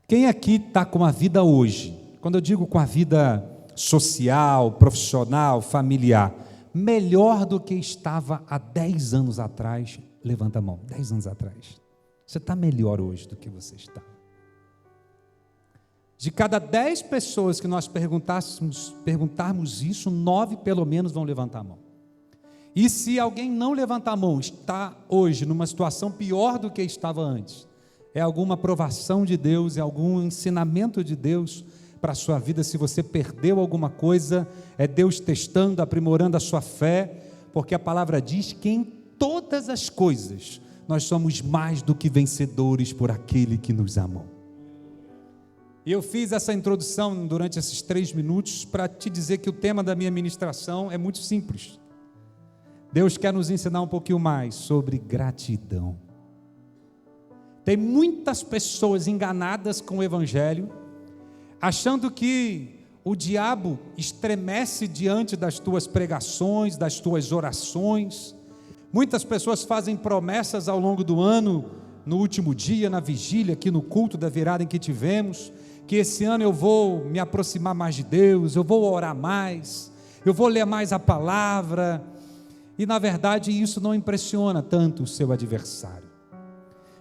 Quem aqui está com a vida hoje, quando eu digo com a vida social, profissional, familiar, melhor do que estava há 10 anos atrás? Levanta a mão. 10 anos atrás. Você está melhor hoje do que você está. De cada 10 pessoas que nós perguntarmos isso, 9 pelo menos vão levantar a mão. E se alguém não levantar a mão, está hoje numa situação pior do que estava antes, é alguma aprovação de Deus, é algum ensinamento de Deus para a sua vida. Se você perdeu alguma coisa, é Deus testando, aprimorando a sua fé, porque a palavra diz que em todas as coisas nós somos mais do que vencedores por aquele que nos amou. E eu fiz essa introdução durante esses 3 minutos para te dizer que o tema da minha ministração é muito simples. Deus quer nos ensinar um pouquinho mais sobre gratidão. Tem muitas pessoas enganadas com o Evangelho, achando que o diabo estremece diante das tuas pregações, das tuas orações. Muitas pessoas fazem promessas ao longo do ano, no último dia, na vigília, aqui no culto da virada em que tivemos, que esse ano eu vou me aproximar mais de Deus, eu vou orar mais, eu vou ler mais a palavra, e na verdade isso não impressiona tanto o seu adversário.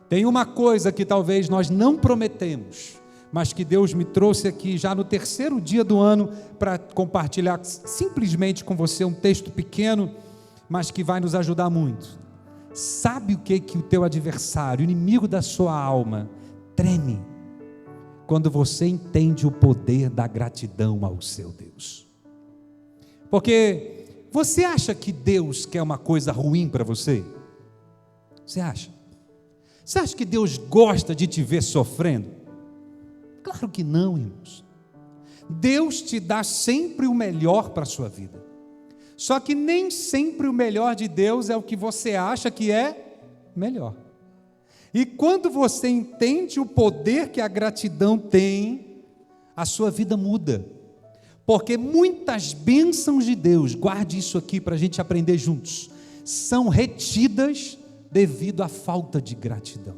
Tem uma coisa que talvez nós não prometemos, mas que Deus me trouxe aqui já no 3º dia do ano para compartilhar simplesmente com você um texto pequeno, mas que vai nos ajudar muito. Sabe o que o teu adversário, o inimigo da sua alma, treme quando você entende o poder da gratidão ao seu Deus? Porque você acha que Deus quer uma coisa ruim para você? Você acha? Você acha que Deus gosta de te ver sofrendo? Claro que não, irmãos. Deus te dá sempre o melhor para a sua vida. Só que nem sempre o melhor de Deus é o que você acha que é melhor. E quando você entende o poder que a gratidão tem, a sua vida muda. Porque muitas bênçãos de Deus, guarde isso aqui para a gente aprender juntos, são retidas devido à falta de gratidão.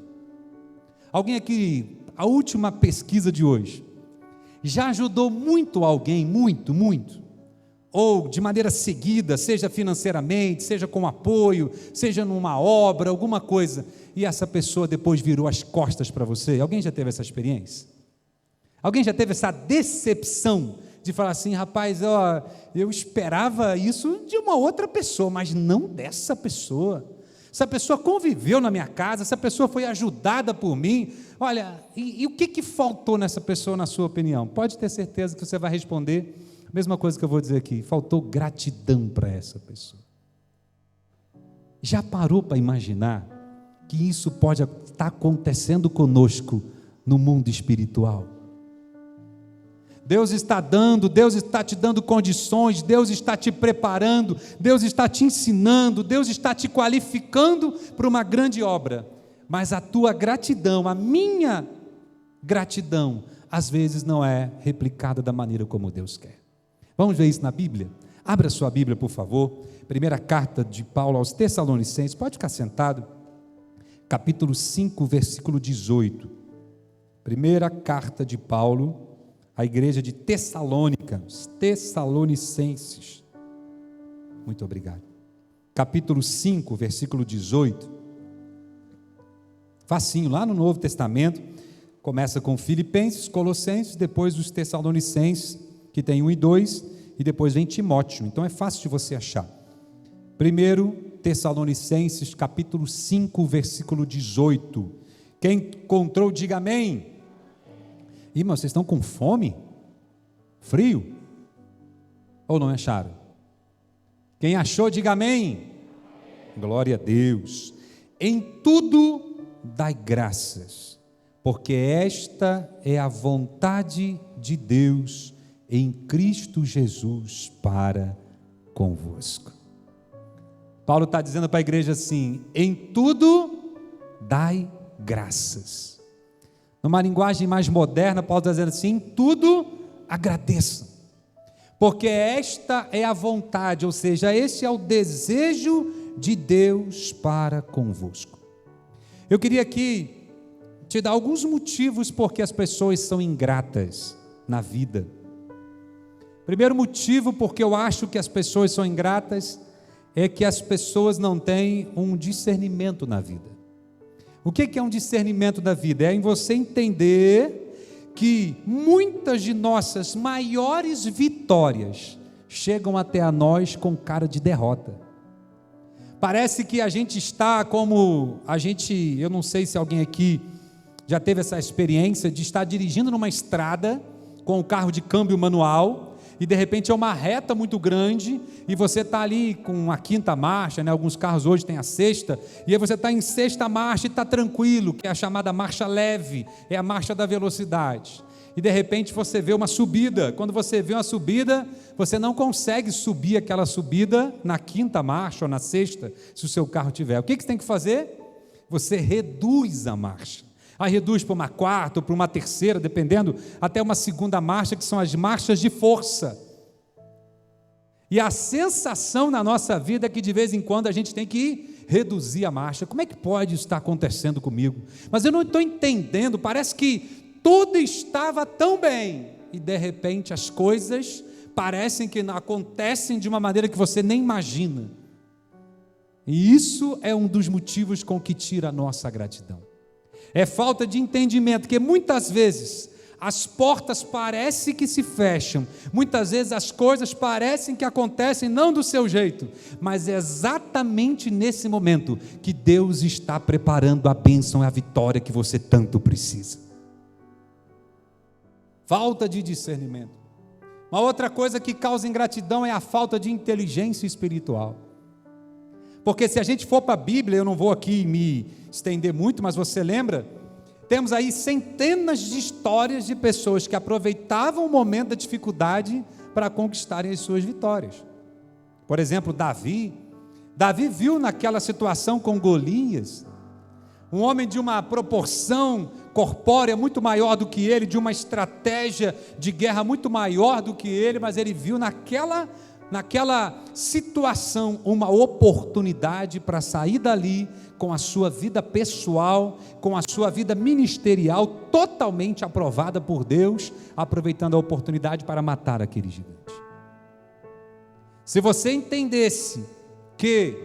Alguém aqui, a última pesquisa de hoje, já ajudou muito alguém, muito, ou de maneira seguida, seja financeiramente, seja com apoio, seja numa obra, alguma coisa, e essa pessoa depois virou as costas para você? Alguém já teve essa experiência? Alguém já teve essa decepção de falar assim: rapaz, eu esperava isso de uma outra pessoa, mas não dessa pessoa. Essa pessoa conviveu na minha casa, essa pessoa foi ajudada por mim. Olha, e o que faltou nessa pessoa, na sua opinião? Pode ter certeza que você vai responder a mesma coisa que eu vou dizer aqui: faltou gratidão para essa pessoa. Já parou para imaginar que isso pode estar acontecendo conosco no mundo espiritual? Deus está dando, Deus está te dando condições, Deus está te preparando, Deus está te ensinando, Deus está te qualificando para uma grande obra, mas a tua gratidão, a minha gratidão, às vezes não é replicada da maneira como Deus quer. Vamos ver isso na Bíblia? Abra sua Bíblia, por favor. Primeira carta de Paulo aos Tessalonicenses, pode ficar sentado, capítulo 5, versículo 18. Primeira carta de Paulo à igreja de Tessalônica, os Tessalonicenses. Muito obrigado. Capítulo 5, versículo 18. Facinho, lá no Novo Testamento, começa com Filipenses, Colossenses, depois os Tessalonicenses, que tem 1 e 2, e depois vem Timóteo. Então é fácil de você achar. Primeiro Tessalonicenses, capítulo 5, versículo 18. Quem encontrou, diga amém. Irmãos, vocês estão com fome? Frio? Ou não acharam? Quem achou, diga amém. Glória a Deus. Em tudo dai graças, porque esta é a vontade de Deus em Cristo Jesus para convosco. Paulo está dizendo para a igreja assim: em tudo dai graças. Numa linguagem mais moderna, Paulo está dizendo assim: em tudo agradeçam, porque esta é a vontade, ou seja, esse é o desejo de Deus para convosco. Eu queria aqui te dar alguns motivos porque as pessoas são ingratas na vida. Primeiro motivo porque eu acho que as pessoas são ingratas é que as pessoas não têm um discernimento na vida. O que é um discernimento da vida? É em você entender que muitas de nossas maiores vitórias chegam até a nós com cara de derrota. Parece que a gente está como, eu não sei se alguém aqui já teve essa experiência de estar dirigindo numa estrada com o carro de câmbio manual, e de repente é uma reta muito grande, e você está ali com a quinta marcha, né? Alguns carros hoje têm a sexta, e aí você está em sexta marcha e está tranquilo, que é a chamada marcha leve, é a marcha da velocidade, e de repente você vê uma subida. Quando você vê uma subida, você não consegue subir aquela subida na quinta marcha ou na sexta, se o seu carro tiver. O que você tem que fazer? Você reduz a marcha. Aí reduz para uma quarta ou para uma terceira, dependendo, até uma segunda marcha, que são as marchas de força. E a sensação na nossa vida é que de vez em quando a gente tem que reduzir a marcha. Como é que pode isso estar acontecendo comigo? Mas eu não estou entendendo, parece que tudo estava tão bem, e de repente as coisas parecem que acontecem de uma maneira que você nem imagina. E isso é um dos motivos com que tira a nossa gratidão. É falta de entendimento, que muitas vezes as portas parecem que se fecham, muitas vezes as coisas parecem que acontecem não do seu jeito, mas é exatamente nesse momento que Deus está preparando a bênção e a vitória que você tanto precisa. Falta de discernimento. Uma outra coisa que causa ingratidão é a falta de inteligência espiritual. Porque se a gente for para a Bíblia, eu não vou aqui me estender muito, mas você lembra, temos aí centenas de histórias de pessoas que aproveitavam o momento da dificuldade para conquistarem as suas vitórias. Por exemplo, Davi viu naquela situação com Golias, um homem de uma proporção corpórea muito maior do que ele, de uma estratégia de guerra muito maior do que ele, mas ele viu naquela situação uma oportunidade para sair dali com a sua vida pessoal, com a sua vida ministerial totalmente aprovada por Deus, aproveitando a oportunidade para matar aquele gigante. Se você entendesse que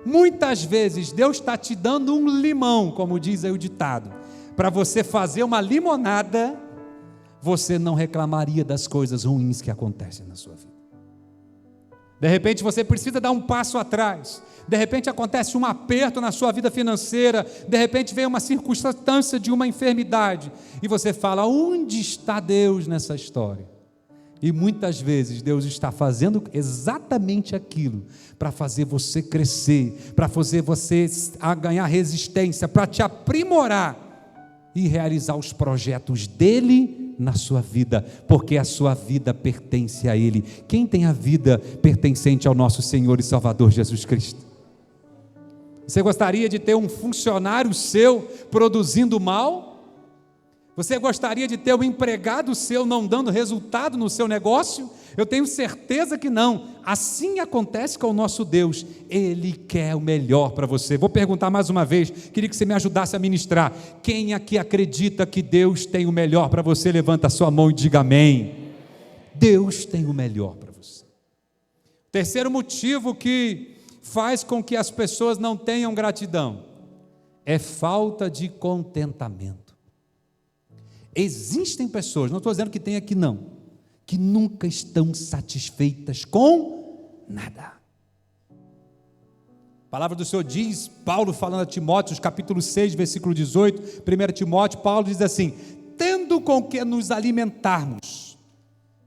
muitas vezes Deus está te dando um limão, como diz aí o ditado, para você fazer uma limonada, você não reclamaria das coisas ruins que acontecem na sua vida. De repente você precisa dar um passo atrás, de repente acontece um aperto na sua vida financeira, de repente vem uma circunstância de uma enfermidade, e você fala: onde está Deus nessa história? E muitas vezes Deus está fazendo exatamente aquilo, para fazer você crescer, para fazer você ganhar resistência, para te aprimorar, e realizar os projetos dele na sua vida, porque a sua vida pertence a ele. Quem tem a vida pertencente ao nosso Senhor e Salvador Jesus Cristo? Você gostaria de ter um funcionário seu produzindo mal? Você gostaria de ter um empregado seu não dando resultado no seu negócio? Eu tenho certeza que não. Assim acontece com o nosso Deus. Ele quer o melhor para você. Vou perguntar mais uma vez, queria que você me ajudasse a ministrar. Quem aqui acredita que Deus tem o melhor para você? Levanta a sua mão e diga amém. Deus tem o melhor para você. Terceiro motivo que faz com que as pessoas não tenham gratidão é falta de contentamento. Existem pessoas, não estou dizendo que tem aqui não, que nunca estão satisfeitas com nada. A palavra do Senhor diz, Paulo falando a Timóteo, capítulo 6, versículo 18, 1 Timóteo, Paulo diz assim: tendo com que nos alimentarmos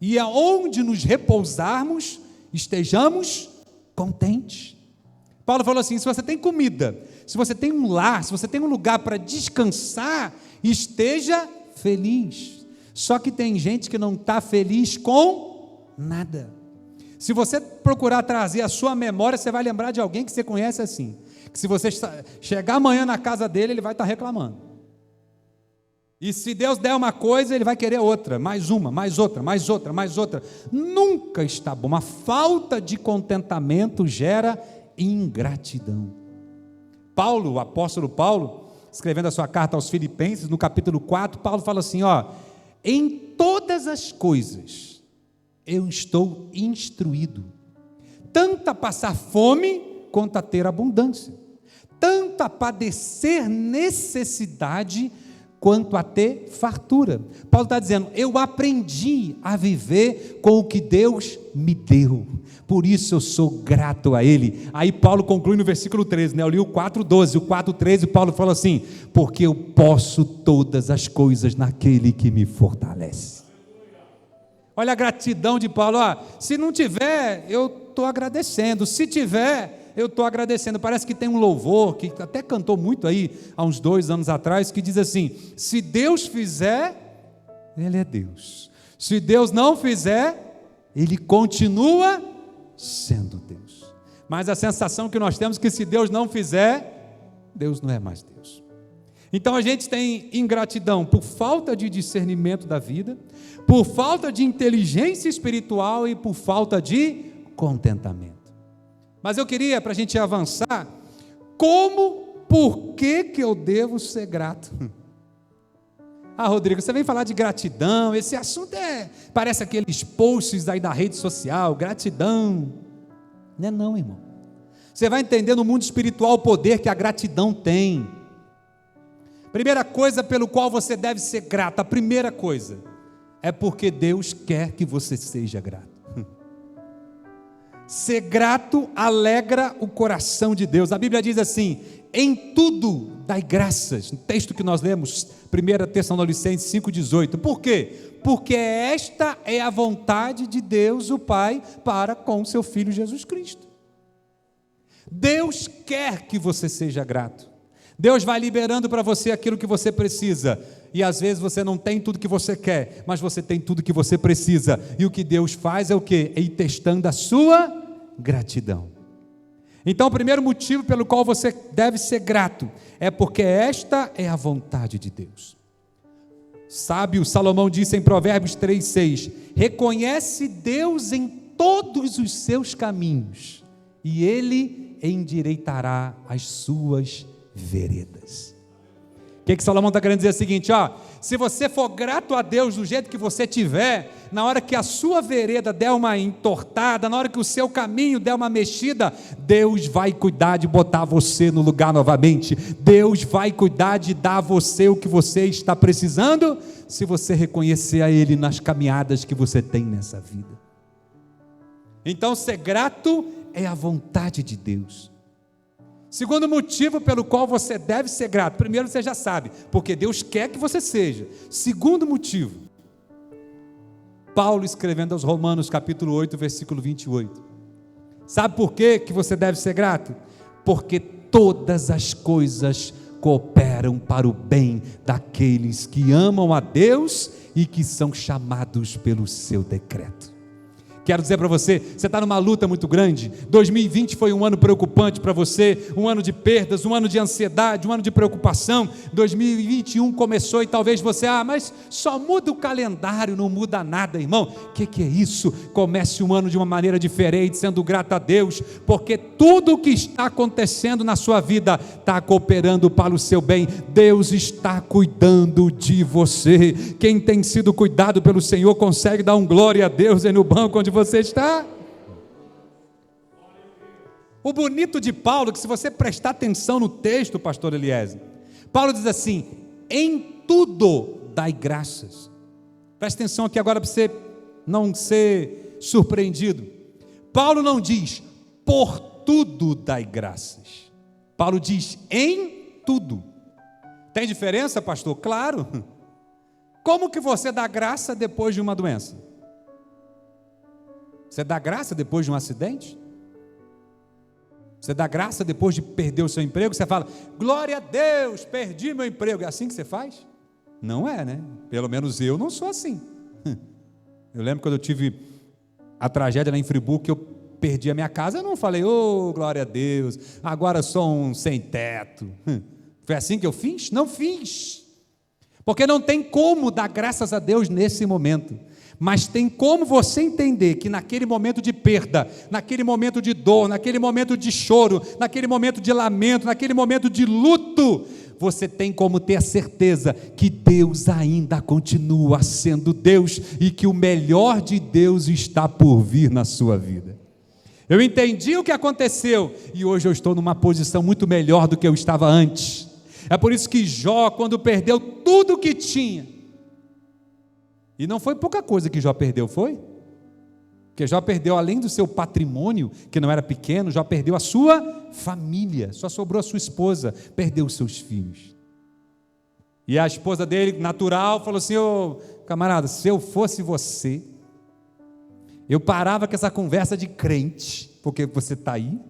e aonde nos repousarmos, estejamos contentes. Paulo falou assim: se você tem comida, se você tem um lar, se você tem um lugar para descansar, esteja feliz. Só que tem gente que não está feliz com nada. Se você procurar trazer a sua memória, você vai lembrar de alguém que você conhece assim, que se você chegar amanhã na casa dele, ele vai estar reclamando. E se Deus der uma coisa, ele vai querer outra, mais uma, mais outra, mais outra, mais outra. Nunca está bom. Uma falta de contentamento gera ingratidão. Paulo, o apóstolo Paulo, escrevendo a sua carta aos Filipenses, no capítulo 4, Paulo fala assim, em todas as coisas eu estou instruído, tanto a passar fome quanto a ter abundância, tanto a padecer necessidade quanto a ter fartura. Paulo está dizendo, eu aprendi a viver com o que Deus me deu, por isso eu sou grato a Ele. Aí Paulo conclui no versículo 13, eu li o 4,12, o 4,13, Paulo fala assim, porque eu posso todas as coisas naquele que me fortalece. Olha a gratidão de Paulo, se não tiver, eu estou agradecendo, se tiver, eu estou agradecendo. Parece que tem um louvor, que até cantou muito aí, há uns 2 anos atrás, que diz assim, se Deus fizer, Ele é Deus, se Deus não fizer, Ele continua sendo Deus. Mas a sensação que nós temos é que se Deus não fizer, Deus não é mais Deus. Então a gente tem ingratidão por falta de discernimento da vida, por falta de inteligência espiritual e por falta de contentamento. Mas eu queria, para a gente avançar, por que eu devo ser grato? Rodrigo, você vem falar de gratidão, esse assunto parece aqueles posts aí da rede social, gratidão. Não é não, irmão. Você vai entender no mundo espiritual o poder que a gratidão tem. Primeira coisa pelo qual você deve ser grato, a primeira coisa, é porque Deus quer que você seja grato. Ser grato alegra o coração de Deus. A Bíblia diz assim, em tudo dai graças, no texto que nós lemos, 1 Tessalonicenses 5,18, por quê? Porque esta é a vontade de Deus o Pai para com o seu Filho Jesus Cristo. Deus quer que você seja grato, Deus vai liberando para você aquilo que você precisa, e às vezes você não tem tudo que você quer, mas você tem tudo que você precisa, e o que Deus faz é o quê? É ir testando a sua gratidão. Então o primeiro motivo pelo qual você deve ser grato, é porque esta é a vontade de Deus. Sábio Salomão disse em Provérbios 3,6, reconhece Deus em todos os seus caminhos, e Ele endireitará as suas veredas. O que Salomão está querendo dizer? É o seguinte, se você for grato a Deus do jeito que você tiver, na hora que a sua vereda der uma entortada, na hora que o seu caminho der uma mexida, Deus vai cuidar de botar você no lugar novamente, Deus vai cuidar de dar a você o que você está precisando, se você reconhecer a Ele nas caminhadas que você tem nessa vida. Então ser grato é a vontade de Deus. Segundo motivo pelo qual você deve ser grato, primeiro você já sabe, porque Deus quer que você seja. Segundo motivo, Paulo escrevendo aos Romanos capítulo 8, versículo 28, sabe por que você deve ser grato? Porque todas as coisas cooperam para o bem daqueles que amam a Deus e que são chamados pelo seu decreto. Quero dizer para você, você está numa luta muito grande, 2020 foi um ano preocupante para você, um ano de perdas, um ano de ansiedade, um ano de preocupação, 2021 começou e talvez você, mas só muda o calendário, não muda nada, irmão, o que é isso? Comece um ano de uma maneira diferente, sendo grato a Deus, porque tudo o que está acontecendo na sua vida, está cooperando para o seu bem, Deus está cuidando de você, quem tem sido cuidado pelo Senhor, consegue dar um glória a Deus aí no banco onde você está. O bonito de Paulo, que se você prestar atenção no texto, pastor Eliezer, Paulo diz assim, em tudo dai graças. Presta atenção aqui agora para você não ser surpreendido. Paulo não diz, por tudo dai graças. Paulo diz, em tudo. Tem diferença, pastor? Claro. Como que você dá graça depois de uma doença? Você dá graça depois de um acidente? Você dá graça depois de perder o seu emprego? Você fala, glória a Deus, perdi meu emprego. É assim que você faz? Não é, né? Pelo menos eu não sou assim. Eu lembro quando eu tive a tragédia lá em Friburgo, que eu perdi a minha casa, eu não falei, glória a Deus, agora sou um sem teto. Foi assim que eu fiz? Não fiz. Porque não tem como dar graças a Deus nesse momento. Mas tem como você entender que naquele momento de perda, naquele momento de dor, naquele momento de choro, naquele momento de lamento, naquele momento de luto, você tem como ter a certeza que Deus ainda continua sendo Deus e que o melhor de Deus está por vir na sua vida. Eu entendi o que aconteceu e hoje eu estou numa posição muito melhor do que eu estava antes. É por isso que Jó, quando perdeu tudo o que tinha, e não foi pouca coisa que Jó perdeu, foi? Porque Jó perdeu, além do seu patrimônio, que não era pequeno, Jó perdeu a sua família, só sobrou a sua esposa, perdeu os seus filhos. E a esposa dele, natural, falou assim: ô camarada, se eu fosse você, eu parava com essa conversa de crente, porque você está aí,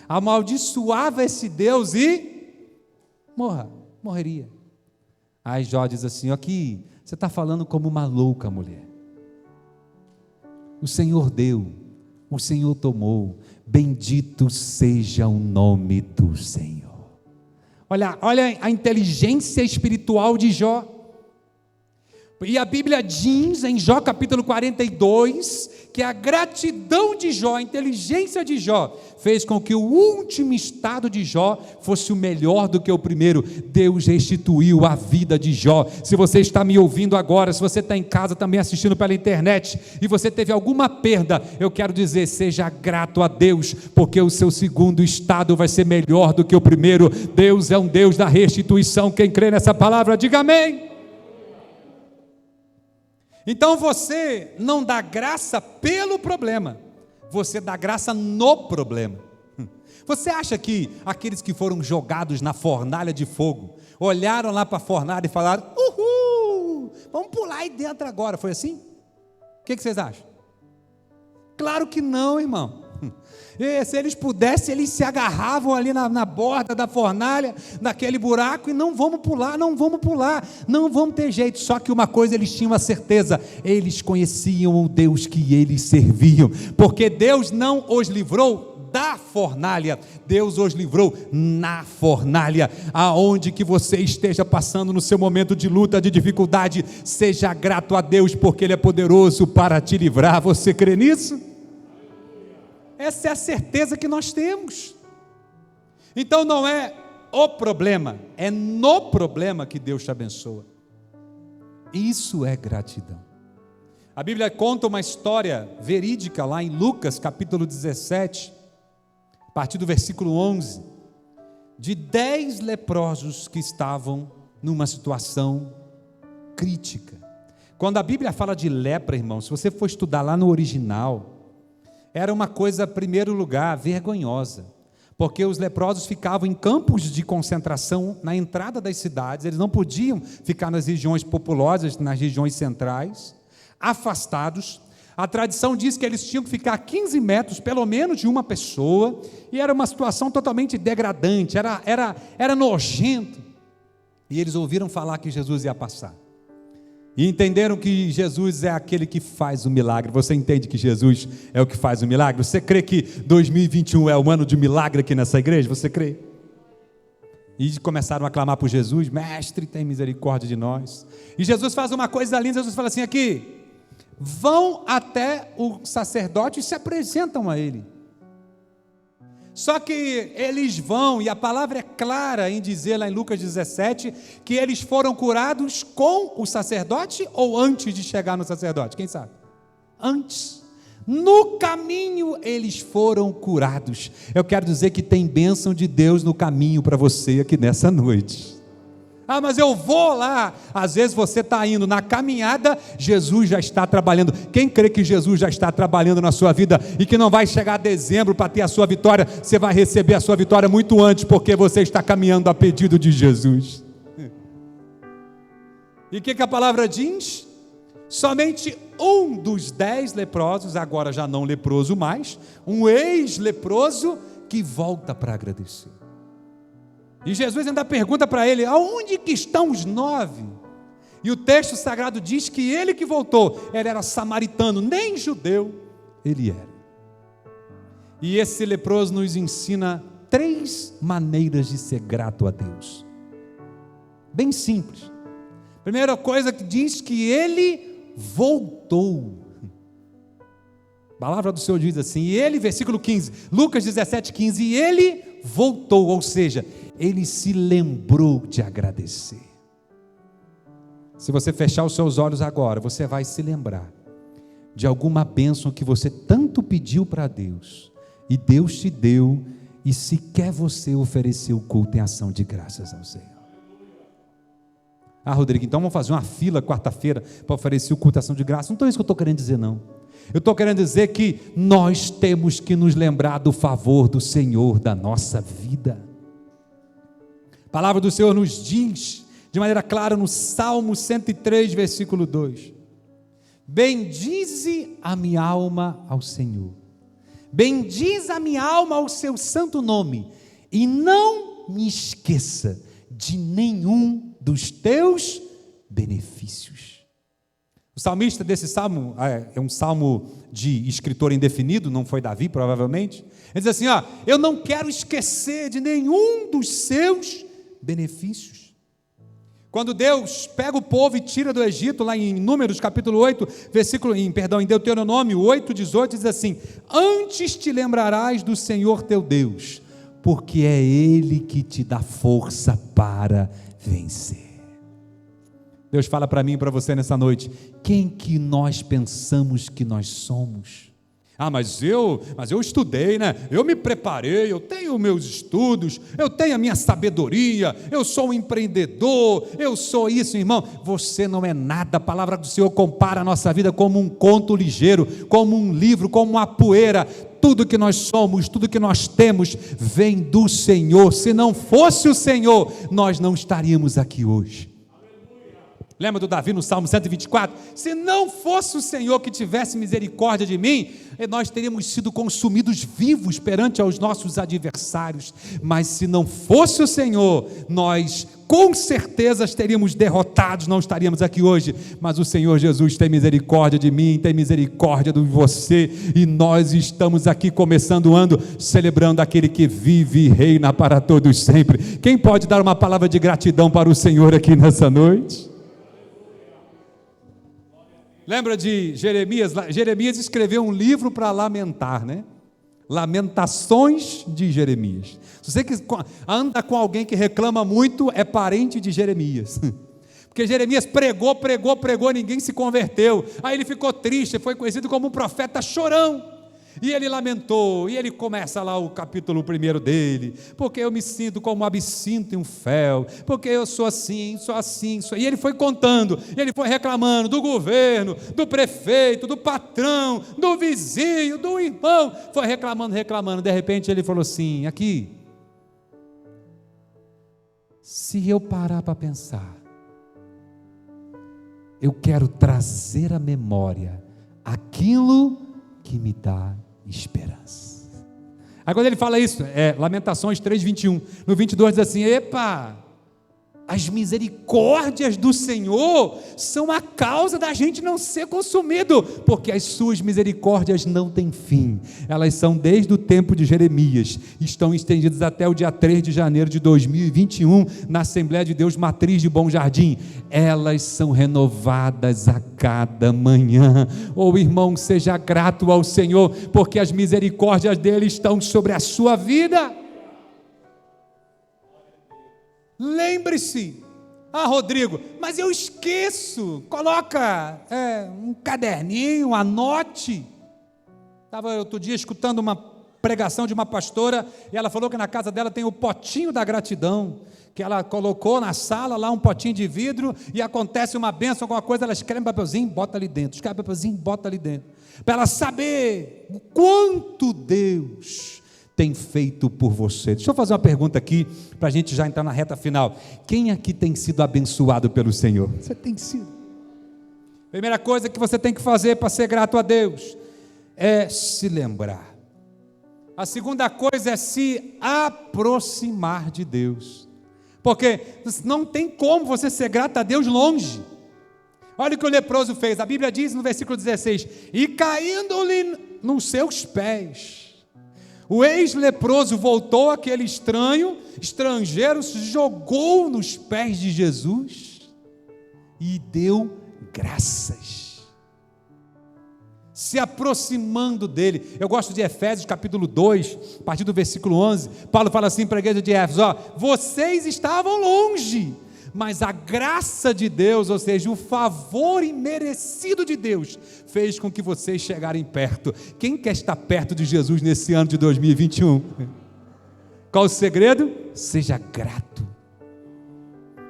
amaldiçoava esse Deus e morreria. Aí Jó diz assim: aqui, você está falando como uma louca mulher. O Senhor deu, o Senhor tomou, bendito seja o nome do Senhor. Olha a inteligência espiritual de Jó. E a Bíblia diz em Jó capítulo 42, que a gratidão de Jó, a inteligência de Jó, fez com que o último estado de Jó fosse o melhor do que o primeiro. Deus restituiu a vida de Jó. Se você está me ouvindo agora, se você está em casa também assistindo pela internet, e você teve alguma perda, eu quero dizer, seja grato a Deus, porque o seu segundo estado vai ser melhor do que o primeiro. Deus é um Deus da restituição. Quem crê nessa palavra, diga amém. Então você não dá graça pelo problema, você dá graça no problema. Você acha que aqueles que foram jogados na fornalha de fogo, olharam lá para a fornalha e falaram: uhul, vamos pular aí dentro agora, foi assim? O que vocês acham? Claro que não, irmão. E se eles pudessem, eles se agarravam ali na borda da fornalha, naquele buraco, e não vamos pular, não vamos ter jeito. Só que uma coisa eles tinham a certeza: eles conheciam o Deus que eles serviam, porque Deus não os livrou da fornalha, Deus os livrou na fornalha. Aonde que você esteja passando no seu momento de luta, de dificuldade, seja grato a Deus, porque Ele é poderoso para te livrar. Você crê nisso? Essa é a certeza que nós temos. Então não é o problema, é no problema que Deus te abençoa. Isso é gratidão. A Bíblia conta uma história verídica lá em Lucas capítulo 17, a partir do versículo 11, de 10 leprosos que estavam numa situação crítica. Quando a Bíblia fala de lepra, irmão, se você for estudar lá no original, era uma coisa, em primeiro lugar, vergonhosa, porque os leprosos ficavam em campos de concentração na entrada das cidades, eles não podiam ficar nas regiões populosas, nas regiões centrais, afastados. A tradição diz que eles tinham que ficar a 15 metros, pelo menos, de uma pessoa, e era uma situação totalmente degradante, era nojento. E eles ouviram falar que Jesus ia passar. E entenderam que Jesus é aquele que faz o milagre. Você entende que Jesus é o que faz o milagre? Você crê que 2021 é o ano de milagre aqui nessa igreja? Você crê? E começaram a clamar por Jesus: mestre, tem misericórdia de nós. E Jesus faz uma coisa linda. Jesus fala assim: aqui, vão até o sacerdote e se apresentam a ele. Só que eles vão, e a palavra é clara em dizer lá em Lucas 17, que eles foram curados com o sacerdote ou antes de chegar no sacerdote? Quem sabe? Antes. No caminho eles foram curados. Eu quero dizer que tem bênção de Deus no caminho para você aqui nessa noite. Ah, mas eu vou lá. Às vezes você está indo na caminhada, Jesus já está trabalhando. Quem crê que Jesus já está trabalhando na sua vida e que não vai chegar a dezembro para ter a sua vitória? Você vai receber a sua vitória muito antes, porque você está caminhando a pedido de Jesus. E o que a palavra diz? Somente um dos 10 leprosos, agora já não leproso mais, um ex-leproso, que volta para agradecer. E Jesus ainda pergunta para ele: aonde que estão os 9? E o texto sagrado diz que ele que voltou, ele era samaritano, nem judeu ele era. E esse leproso nos ensina 3 maneiras de ser grato a Deus, bem simples. Primeira coisa que diz que ele voltou. A palavra do Senhor diz assim, e ele, versículo 15, Lucas 17, 15, e ele voltou, ou seja, ele se lembrou de agradecer. Se você fechar os seus olhos agora, você vai se lembrar de alguma bênção que você tanto pediu para Deus, e Deus te deu, e sequer você ofereceu o culto em ação de graças ao Senhor. Rodrigo, então vamos fazer uma fila quarta-feira para oferecer o culto em ação de graças. Não é isso que eu estou querendo dizer, não. Eu estou querendo dizer que nós temos que nos lembrar do favor do Senhor da nossa vida. A palavra do Senhor nos diz de maneira clara no Salmo 103, versículo 2: bendize a minha alma ao Senhor, bendize a minha alma ao seu santo nome, e não me esqueça de nenhum dos teus benefícios. O salmista desse salmo, é um salmo de escritor indefinido, não foi Davi provavelmente, ele diz assim, eu não quero esquecer de nenhum dos seus benefícios. Quando Deus pega o povo e tira do Egito, lá em Números capítulo 8, em Deuteronômio 8, 18, diz assim: antes te lembrarás do Senhor teu Deus, porque é Ele que te dá força para vencer. Deus fala para mim e para você nessa noite: quem que nós pensamos que nós somos? Mas eu estudei, né? Eu me preparei, eu tenho meus estudos, eu tenho a minha sabedoria, eu sou um empreendedor, eu sou isso, irmão. Você não é nada. A palavra do Senhor compara a nossa vida como um conto ligeiro, como um livro, como uma poeira. Tudo que nós somos, tudo que nós temos, vem do Senhor. Se não fosse o Senhor, nós não estaríamos aqui hoje. Lembra do Davi no Salmo 124? Se não fosse o Senhor que tivesse misericórdia de mim, nós teríamos sido consumidos vivos perante aos nossos adversários. Mas se não fosse o Senhor, nós com certeza estaríamos derrotados, não estaríamos aqui hoje. Mas o Senhor Jesus tem misericórdia de mim, tem misericórdia de você, e nós estamos aqui começando o ano, celebrando aquele que vive e reina para todos sempre. Quem pode dar uma palavra de gratidão para o Senhor aqui nessa noite? Lembra de Jeremias? Jeremias escreveu um livro para lamentar, né? Lamentações de Jeremias. Se você anda com alguém que reclama muito, é parente de Jeremias. Porque Jeremias pregou, ninguém se converteu. Aí ele ficou triste, foi conhecido como um profeta chorão. E ele lamentou, e ele começa lá o capítulo 1 dele: porque eu me sinto como um absinto em um fel, porque eu sou assim, e ele foi contando, e ele foi reclamando do governo, do prefeito, do patrão, do vizinho, do irmão, foi reclamando, de repente ele falou assim: aqui, se eu parar para pensar, eu quero trazer à memória aquilo que me dá esperança. Aí quando ele fala isso, Lamentações 3:21, no 22 diz assim: as misericórdias do Senhor são a causa da gente não ser consumido, porque as suas misericórdias não têm fim. Elas são desde o tempo de Jeremias, estão estendidas até o dia 3 de janeiro de 2021, na Assembleia de Deus Matriz de Bom Jardim. Elas são renovadas a cada manhã. Irmão, seja grato ao Senhor, porque as misericórdias dele estão sobre a sua vida. Lembre-se: Rodrigo, mas eu esqueço. Coloca um caderninho, anote. Estava outro dia escutando uma pregação de uma pastora, e ela falou que na casa dela tem o potinho da gratidão, que ela colocou na sala lá um potinho de vidro, e acontece uma bênção, alguma coisa, ela escreve um papelzinho, bota ali dentro, escreve um papelzinho, bota ali dentro, para ela saber o quanto Deus tem feito por você. Deixa eu fazer uma pergunta aqui, para a gente já entrar na reta final. Quem aqui tem sido abençoado pelo Senhor? Você tem sido. Primeira coisa que você tem que fazer para ser grato a Deus é se lembrar. A segunda coisa é se aproximar de Deus, porque não tem como você ser grato a Deus longe. Olha o que o leproso fez. A Bíblia diz no versículo 16: e caindo-lhe nos seus pés, o ex-leproso voltou àquele estrangeiro, se jogou nos pés de Jesus e deu graças. se aproximando dele. Eu gosto de Efésios capítulo 2, a partir do versículo 11, Paulo fala assim para a igreja de Éfeso, vocês estavam longe, mas a graça de Deus, ou seja, o favor imerecido de Deus, fez com que vocês chegarem perto. Quem quer estar perto de Jesus nesse ano de 2021? Qual o segredo? Seja grato,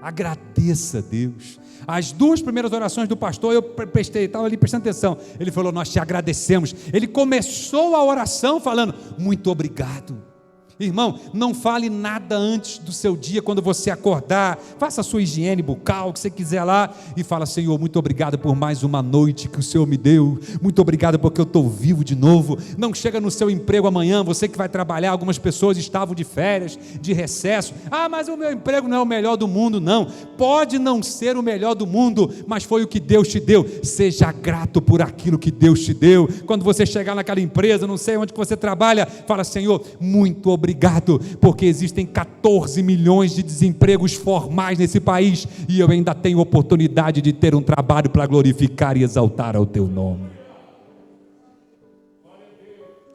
agradeça a Deus. As 2 primeiras orações do pastor, eu estava ali prestando atenção, ele falou, nós te agradecemos. Ele começou a oração falando, muito obrigado. Irmão, não fale nada antes do seu dia, quando você acordar, faça a sua higiene bucal, o que você quiser lá, e fala, Senhor, muito obrigado por mais uma noite que o Senhor me deu, muito obrigado porque eu estou vivo de novo. Não chega no seu emprego amanhã, você que vai trabalhar, algumas pessoas estavam de férias, de recesso, mas o meu emprego não é o melhor do mundo. Não, pode não ser o melhor do mundo, mas foi o que Deus te deu. Seja grato por aquilo que Deus te deu. Quando você chegar naquela empresa, não sei onde que você trabalha, fala, Senhor, muito obrigado, porque existem 14 milhões de desempregos formais nesse país, e eu ainda tenho oportunidade de ter um trabalho para glorificar e exaltar ao teu nome.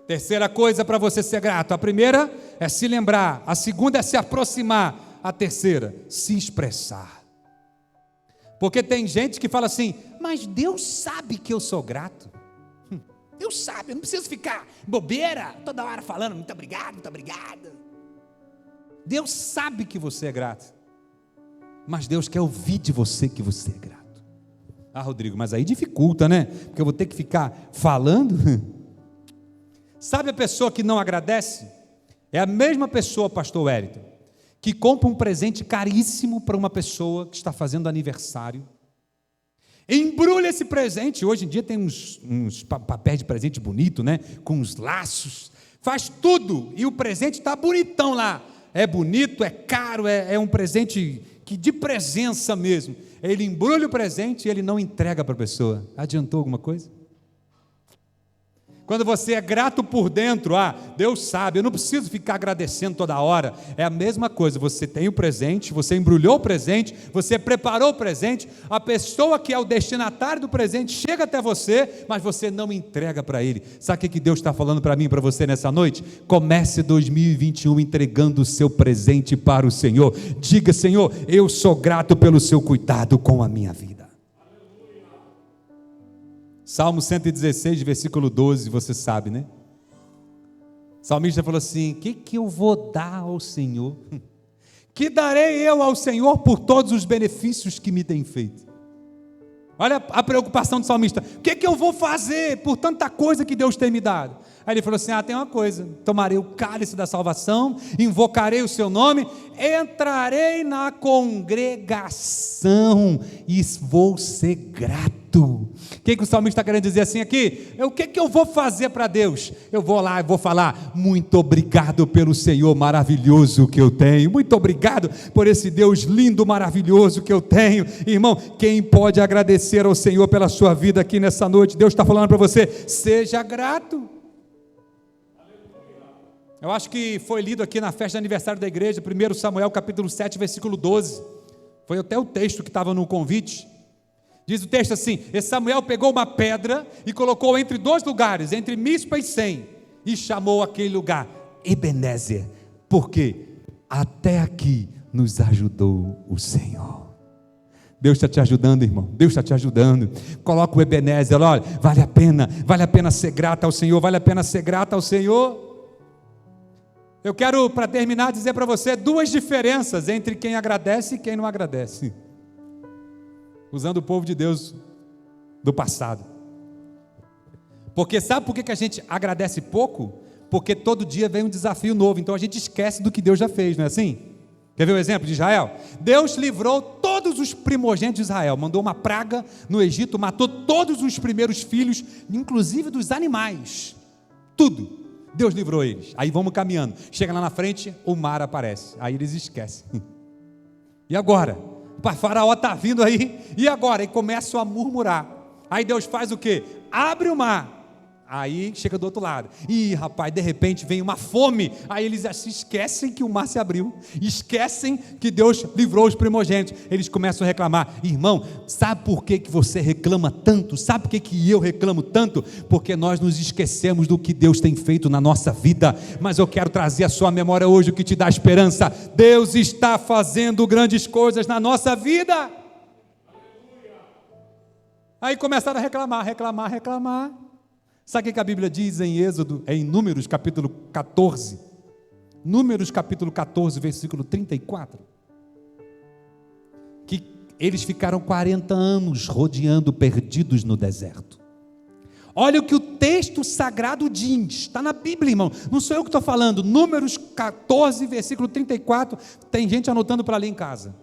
Terceira coisa para você ser grato, a primeira é se lembrar, a segunda é se aproximar, a terceira, se expressar. Porque tem gente que fala assim, mas Deus sabe que eu sou grato. Deus sabe, eu não preciso ficar bobeira, toda hora falando, muito obrigado, muito obrigado. Deus sabe que você é grato, mas Deus quer ouvir de você que você é grato. Rodrigo, mas aí dificulta, né? Porque eu vou ter que ficar falando. Sabe a pessoa que não agradece? É a mesma pessoa, pastor Wellington, que compra um presente caríssimo para uma pessoa que está fazendo aniversário, embrulha esse presente. Hoje em dia tem uns papéis de presente bonito, né? Com uns laços, faz tudo, e o presente está bonitão lá, é bonito, é caro, é um presente que de presença mesmo. Ele embrulha o presente e ele não entrega para a pessoa. Adiantou alguma coisa? Quando você é grato por dentro, Deus sabe, eu não preciso ficar agradecendo toda hora. É a mesma coisa, você tem o presente, você embrulhou o presente, você preparou o presente, a pessoa que é o destinatário do presente chega até você, mas você não entrega para ele. Sabe o que Deus está falando para mim e para você nessa noite? Comece 2021 entregando o seu presente para o Senhor. Diga, Senhor, eu sou grato pelo seu cuidado com a minha vida. Salmo 116, versículo 12, você sabe, né? O salmista falou assim, o que eu vou dar ao Senhor? Que darei eu ao Senhor por todos os benefícios que me tem feito? Olha a preocupação do salmista, o que eu vou fazer por tanta coisa que Deus tem me dado? Aí ele falou assim, tem uma coisa, tomarei o cálice da salvação, invocarei o seu nome, entrarei na congregação e vou ser grato. O que o salmista está querendo dizer assim aqui? O que eu vou fazer para Deus? Eu vou lá e vou falar, muito obrigado pelo Senhor maravilhoso que eu tenho, muito obrigado por esse Deus lindo, maravilhoso que eu tenho. Irmão, quem pode agradecer ao Senhor pela sua vida aqui nessa noite? Deus está falando para você, seja grato. Eu acho que foi lido aqui na festa de aniversário da igreja, 1 Samuel capítulo 7, versículo 12, foi até o texto que estava no convite. Diz o texto assim, esse Samuel pegou uma pedra e colocou entre 2 lugares, entre Mispa e Sem, e chamou aquele lugar Ebenezer, porque até aqui nos ajudou o Senhor. Deus está te ajudando, irmão, Deus está te ajudando. Coloca o Ebenezer, olha, vale a pena ser grata ao Senhor, vale a pena ser grata ao Senhor. Eu quero, para terminar, dizer para você 2 diferenças entre quem agradece e quem não agradece, usando o povo de Deus do passado. Porque sabe por que a gente agradece pouco? Porque todo dia vem um desafio novo, então a gente esquece do que Deus já fez, não é assim? Quer ver o exemplo de Israel? Deus livrou todos os primogênitos de Israel, mandou uma praga no Egito, matou todos os primeiros filhos, inclusive dos animais, tudo. Deus livrou eles. Aí vamos caminhando, chega lá na frente, o mar aparece, aí eles esquecem. E agora? O faraó está vindo aí, e agora? E começam a murmurar. Aí Deus faz o quê? Abre o mar. Aí chega do outro lado. Ih, rapaz, de repente vem uma fome. Aí eles se esquecem que o mar se abriu. Esquecem que Deus livrou os primogênitos. Eles começam a reclamar. Irmão, sabe por que você reclama tanto? Sabe por que eu reclamo tanto? Porque nós nos esquecemos do que Deus tem feito na nossa vida. Mas eu quero trazer à sua memória hoje o que te dá esperança. Deus está fazendo grandes coisas na nossa vida. Aí começaram a reclamar. Sabe o que a Bíblia diz em Números capítulo 14? Números capítulo 14, versículo 34. Que eles ficaram 40 anos rodeando, perdidos no deserto. Olha o que o texto sagrado diz, está na Bíblia, irmão, não sou eu que estou falando. Números 14, versículo 34, tem gente anotando para ler em casa.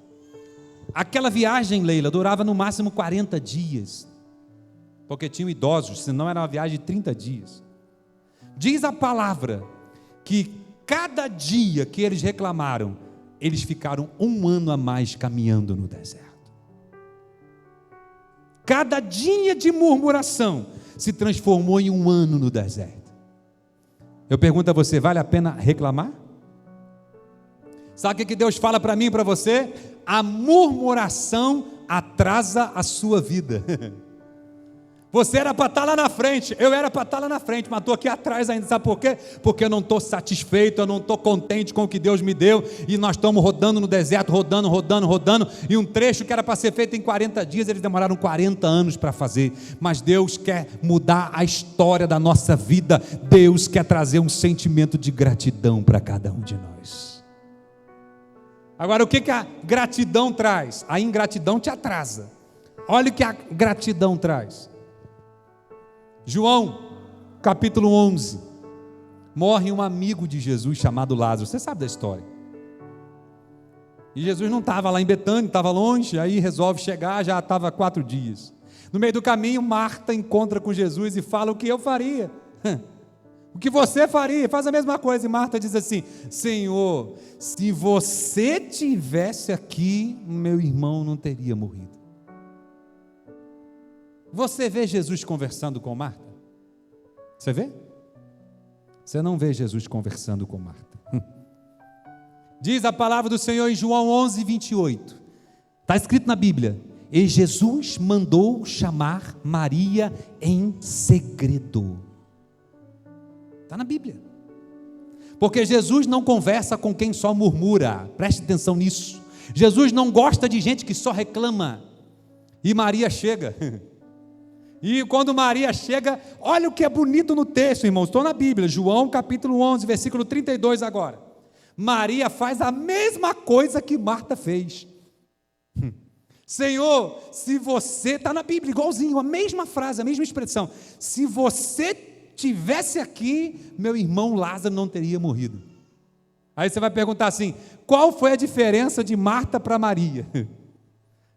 Aquela viagem, Leila, durava no máximo 40 dias. Porque tinham idosos, senão era uma viagem de 30 dias. Diz a palavra que cada dia que eles reclamaram, eles ficaram 1 ano a mais caminhando no deserto. Cada dia de murmuração se transformou em 1 ano no deserto. Eu pergunto a você, vale a pena reclamar? Sabe o que Deus fala para mim e para você? A murmuração atrasa a sua vida. Você era para estar lá na frente, eu era para estar lá na frente, mas estou aqui atrás ainda, sabe por quê? Porque eu não estou satisfeito, eu não estou contente com o que Deus me deu, e nós estamos rodando no deserto, rodando, e um trecho que era para ser feito em 40 dias, eles demoraram 40 anos para fazer, mas Deus quer mudar a história da nossa vida, Deus quer trazer um sentimento de gratidão para cada um de nós. Agora, o que a gratidão traz? A ingratidão te atrasa. Olha o que a gratidão traz. João, capítulo 11, morre um amigo de Jesus chamado Lázaro, você sabe da história, e Jesus não estava lá em Betânia, estava longe, aí resolve chegar, já estava 4 dias, no meio do caminho, Marta encontra com Jesus e fala: o que eu faria? O que você faria? Faz a mesma coisa, e Marta diz assim: Senhor, se você tivesse aqui, meu irmão não teria morrido. Você vê Jesus conversando com Marta? Você vê? Você não vê Jesus conversando com Marta. Diz a palavra do Senhor em João 11, 28. Está escrito na Bíblia: e Jesus mandou chamar Maria em segredo. Está na Bíblia. Porque Jesus não conversa com quem só murmura. Preste atenção nisso. Jesus não gosta de gente que só reclama. E Maria chega. E quando Maria chega, olha o que é bonito no texto, irmãos, estou na Bíblia, João capítulo 11, versículo 32 agora. Maria faz a mesma coisa que Marta fez. Senhor, se você, está na Bíblia, igualzinho, a mesma frase, a mesma expressão, se você tivesse aqui, meu irmão Lázaro não teria morrido. Aí você vai perguntar assim, qual foi a diferença de Marta para Maria?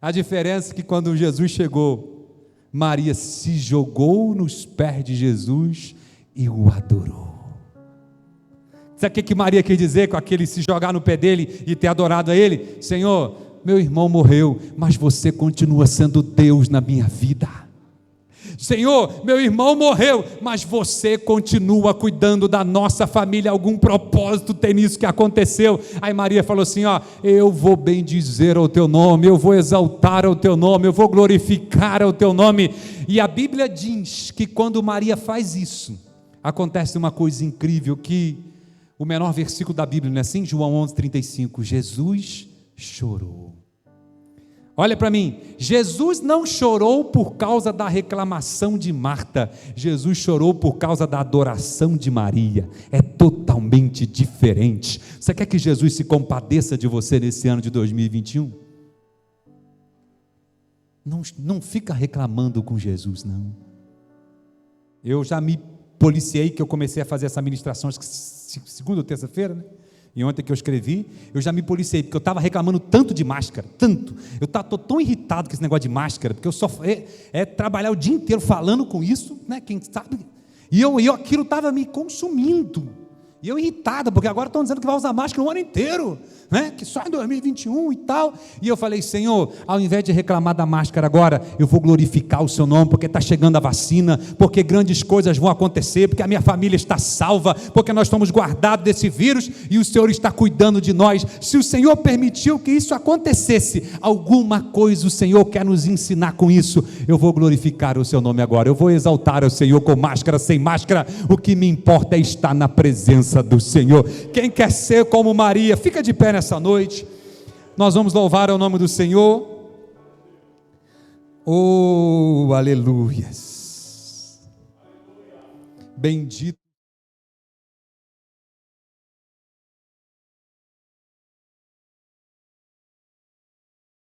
A diferença é que quando Jesus chegou, Maria se jogou nos pés de Jesus e o adorou. Sabe o que Maria quer dizer com aquele se jogar no pé dele e ter adorado a ele? Senhor, meu irmão morreu, mas você continua sendo Deus na minha vida. Senhor, meu irmão morreu, mas você continua cuidando da nossa família, algum propósito tem nisso que aconteceu. Aí Maria falou assim, eu vou bendizer o teu nome, eu vou exaltar o teu nome, eu vou glorificar o teu nome. E a Bíblia diz que quando Maria faz isso, acontece uma coisa incrível, que o menor versículo da Bíblia, não é assim? João 11, 35, Jesus chorou. Olha para mim, Jesus não chorou por causa da reclamação de Marta, Jesus chorou por causa da adoração de Maria, é totalmente diferente. Você quer que Jesus se compadeça de você nesse ano de 2021? Não fica reclamando com Jesus, não. Eu já me policiei, que eu comecei a fazer essa ministração, acho que segunda ou terça-feira, né? E ontem que eu escrevi, eu já me policiei, porque eu estava reclamando tanto de máscara, tanto. Eu estou tão irritado com esse negócio de máscara, porque eu só trabalhar o dia inteiro falando com isso, né? Quem sabe? E aquilo estava me consumindo. E eu irritada, porque agora estão dizendo que vai usar máscara o ano inteiro, né? Que só em 2021 e tal. E eu falei, Senhor, ao invés de reclamar da máscara agora, eu vou glorificar o seu nome, porque está chegando a vacina, porque grandes coisas vão acontecer, porque a minha família está salva, porque nós estamos guardados desse vírus e o Senhor está cuidando de nós. Se o Senhor permitiu que isso acontecesse, alguma coisa o Senhor quer nos ensinar com isso. Eu vou glorificar o seu nome agora, eu vou exaltar o Senhor com máscara, sem máscara. O que me importa é estar na presença do Senhor. Quem quer ser como Maria, fica de pé nessa noite. Nós vamos louvar o nome do Senhor. Oh, aleluias. Bendito